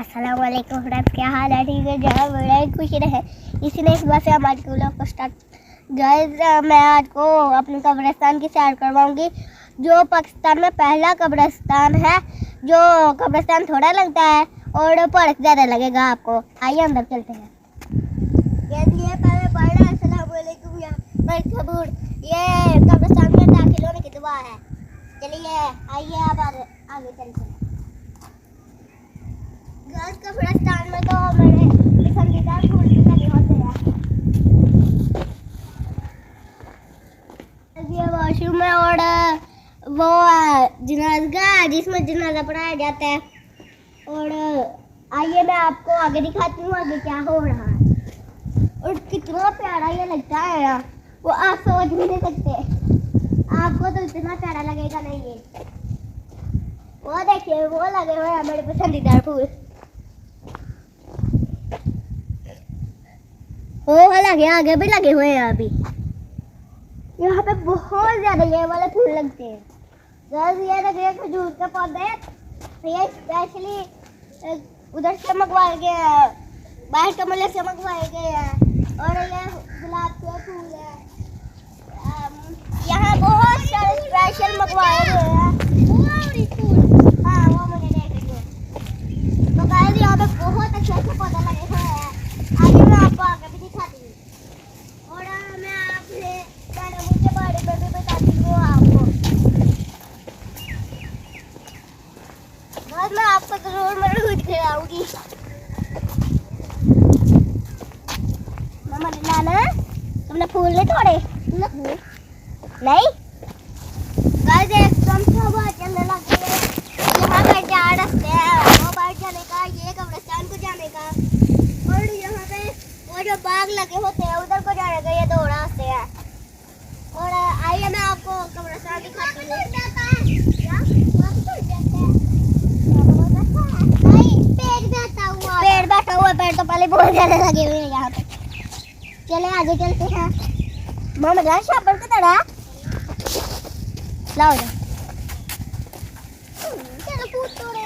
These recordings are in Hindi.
अस्सलाम वालेकुम फ्रेंड्स, क्या हाल है? ठीक है, जहाँ बड़ा खुश रहे इसलिए इस बार से हम आज के व्लॉग को स्टार्ट। गाइस, मैं आज को अपने कब्रिस्तान की सैर करवाऊंगी, जो पाकिस्तान में पहला कब्रिस्तान है। जो कब्रिस्तान थोड़ा लगता है और पार्क ज़्यादा लगेगा आपको। आइए अंदर चलते हैं। ये पहले पढ़ना अस्सलाम वालेकुम या मरहबा, ये कब्रिस्तान में दाखिल होने की दुआ है। चलिए आइए आप आगे चलते हैं। गाइस, कब्रिस्तान में तो मेरे पसंदीदा फूल भी लगे होते हैं। ये वॉशरूम है और वो जनाज़ा जिसमें जनाज़ा पढ़ाया जाता है। और आइए मैं आपको आगे दिखाती हूँ आगे क्या हो रहा है और कितना प्यारा ये लगता है ना, वो आप सोच भी नहीं सकते। आपको तो इतना प्यारा लगेगा नहीं ये। वो देखिए वो लगे हुए हैं मेरे पसंदीदा फूल। वो लगे आगे भी लगे हुए हैं अभी। यहाँ पे बहुत ज्यादा ये वाले फूल लगते हैं। ये लगे खजूर के पौधे, ये स्पेशली उधर से मंगवाए गए हैं, बाहर कमले से मंगवाए गए हैं। और ये गुलाब के फूल है, यहाँ बहुत सारे स्पेशल मंगवाए गए हैं। हाँ, वो मुझे देखेंगे। तो गाइस, यहाँ पे बहुत अच्छे अच्छे पौधे लगे हुए हैं। आगे मैं आपको आगे भी दिखाती हूँ और मैं आपसे जानवरों के बारे में भी बताती हूँ आपको। बस मैं आपको जरूर मरूद खिलाऊंगी। मामा लाना, तुमने फूल नहीं तोड़े? नहीं गाइस, एकदम से हवा चलने लग गई है। यहाँ पे चार रास्ते हैं, वो बाहर जाने का, ये कब्रिस्तान को जाने का, और यहाँ पे वो जो बाग लगे होते हैं उधर को जाने का, ये दो रास्ते हैं। और आइए मैं आपको कब्रिस्तान दिखाती हूँ। पेड़ बैठा हुआ, पेड़ तो पहले बहुत ज्यादा लगे हुए हैं यहाँ पे। चले आगे चलते हैं। मामा जान शापर की तरह लाओ जा। चलो पूछ तोड़े।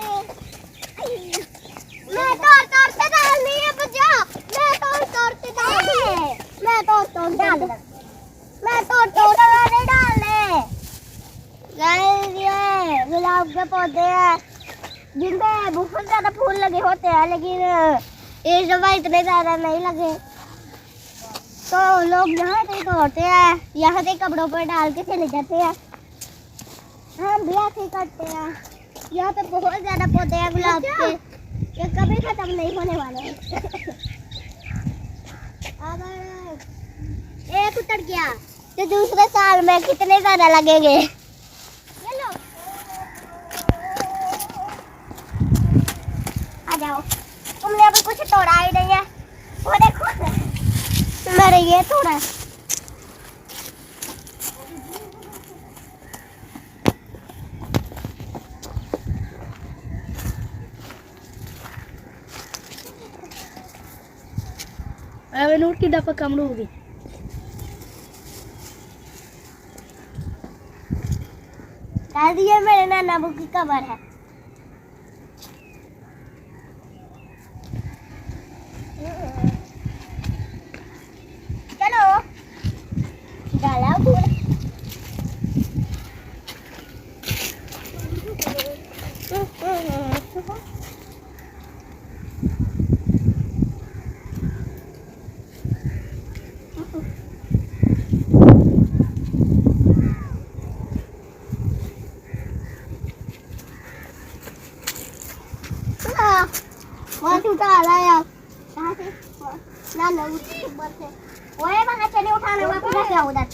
मैं तोड़ से डाल नहीं है बच्चा, मैं तोड़ से डाल है, मैं तोड़ डाल, मैं तोड़ नहीं डालने। गाइस, ये गुलाब के पौधे हैं जिनपे बहुत ज्यादा फूल लगे होते हैं, लेकिन इस दफा इतने ज्यादा नहीं लगे, तो लोग यहाँ से तोड़ते हैं, यहाँ से कपड़ों पर डाल के चले जाते हैं। हम भी ऐसे करते हैं। यहाँ पे बहुत ज्यादा पौधे हैं गुलाब के, ये कभी खत्म नहीं होने वाले। अगर एक उतर गया तो दूसरे साल में कितने ज्यादा लगेंगे। चलो आ जाओ, तुमने अभी कुछ तोड़ा ही नहीं है। वो देखो मेरे ये तोड़ा है। अबे नूट की दफा कम होगी। ये मेरे नाना अबू की कब्र है। चलो डाला फूल। वहाँ से उठा लाया, कहाँ से? ना ना ऊपर से। वो है वहाँ चले उठाने वापस जाके आओ उधर।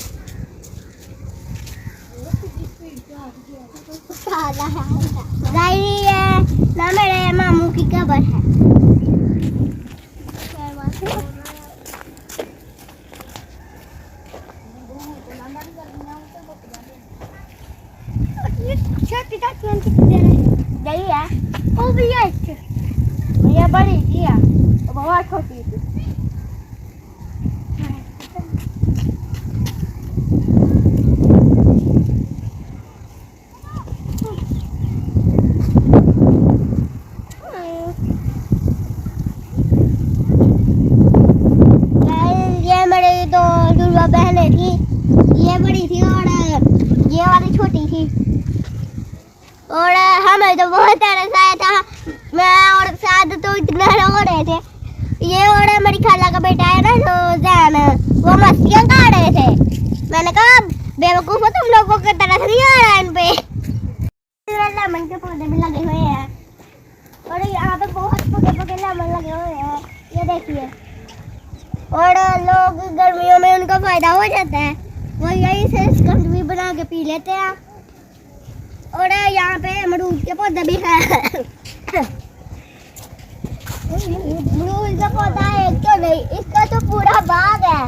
ये ना मेरे मामू की कब्र है। यही है, वो भी है, ये बड़ी थी है, वो बहुत छोटी थी। थी और हमें तो बहुत तरस आया था। मैं और साथ तो इतना रो रहे थे। ये और मेरी खाला का बेटा है ना रोजान, वो मस्तियाँ काट रहे थे। मैंने कहा बेवकूफ़ हो तुम लोगों को तरस नहीं आ रहा इन पे। लेमन के पौधे भी लगे हुए हैं और यहाँ पे बहुत पके लेमन लगे हुए हैं, ये देखिए। और लोग गर्मियों में उनका फायदा हो जाता है, वो यहीं से स्कंद भी बना के पी लेते हैं। और यहाँ पे अमरूद के पौधे भी हैं। अमरूद का पौधा एक तो नहीं, इसका तो पूरा बाग है।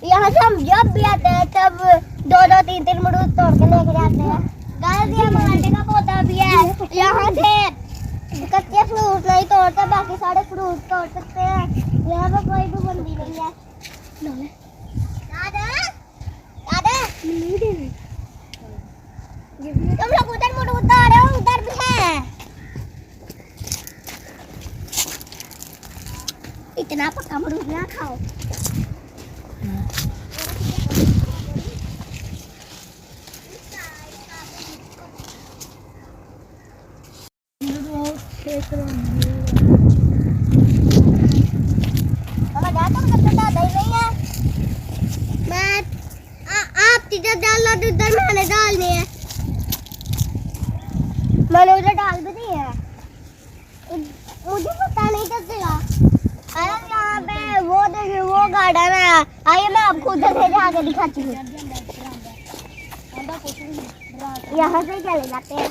यहाँ से हम जब भी आते हैं तब 2-2 3-3 अमरूद तोड़ के लेके जाते हैं। टमाटे का पौधा भी है, यहाँ से कच्चे फ्रूट नहीं तोड़ते, बाकी सारे फ्रूट तोड़ सकते हैं। यहाँ पे कोई भी बंदी नहीं है। दादा दादा तुम लोग उधर मुड़ उतार रहे हो, उधर भी है। इतना पक्का अमरूद ना खाओ। मैंने डालनी है, मैंने उधर डाल भी दी है। मुझे पता नहीं चलेगा। अरे यहाँ पे वो देखिए, वो गार्डन है। आइए मैं आपको उधर से जाके दिखाती हूँ। यहाँ से चले जाते हैं।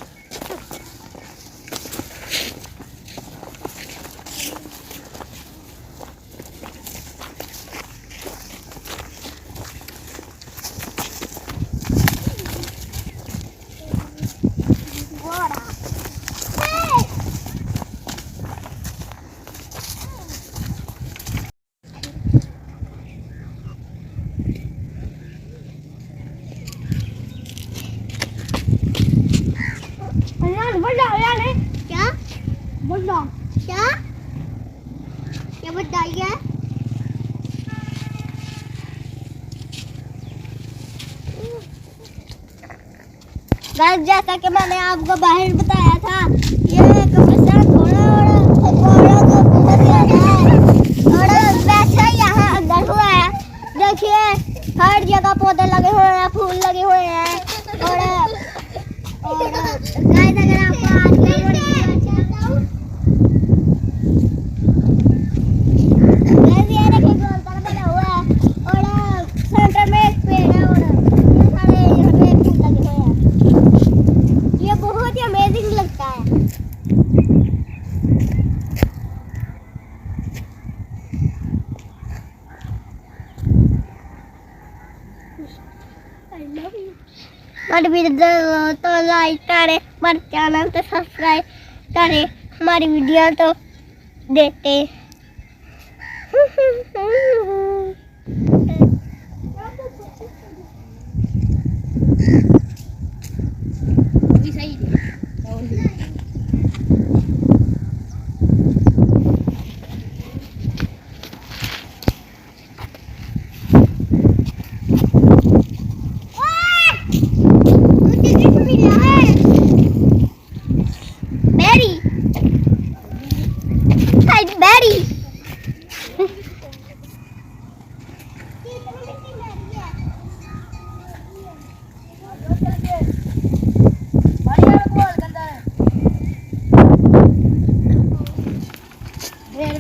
क्या बताइए? गाइस, जैसा कि मैंने आपको बाहर बताया था, ये कब्रिस्तान थोड़ा और वैसे यहाँ अंदर हुआ है। देखिए हर जगह पौधे लगे हुए हैं, फूल लगे हुए हैं। और गाइस, अगर आपको आज का हमारे वीडियो तो लाइक करें, हमारे चैनल तो सब्सक्राइब करें, हमारी वीडियो तो देखते।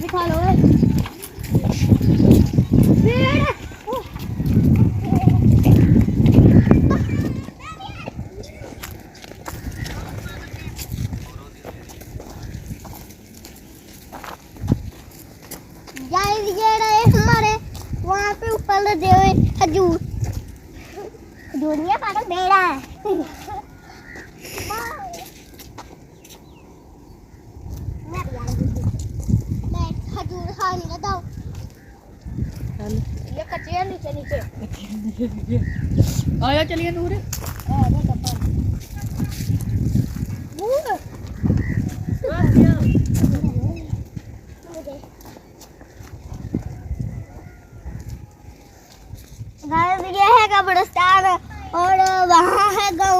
भी खा लो। ये रहे हमारे वहाँ पे ऊपर लगे हुए खजूर। दुनिया पागल बेड़ा है। खजूर खाने का दो। ये कच्चे हैं नीचे नीचे। आया चलिए दूर। ये है कब्रिस्तान और वहाँ है गाँव।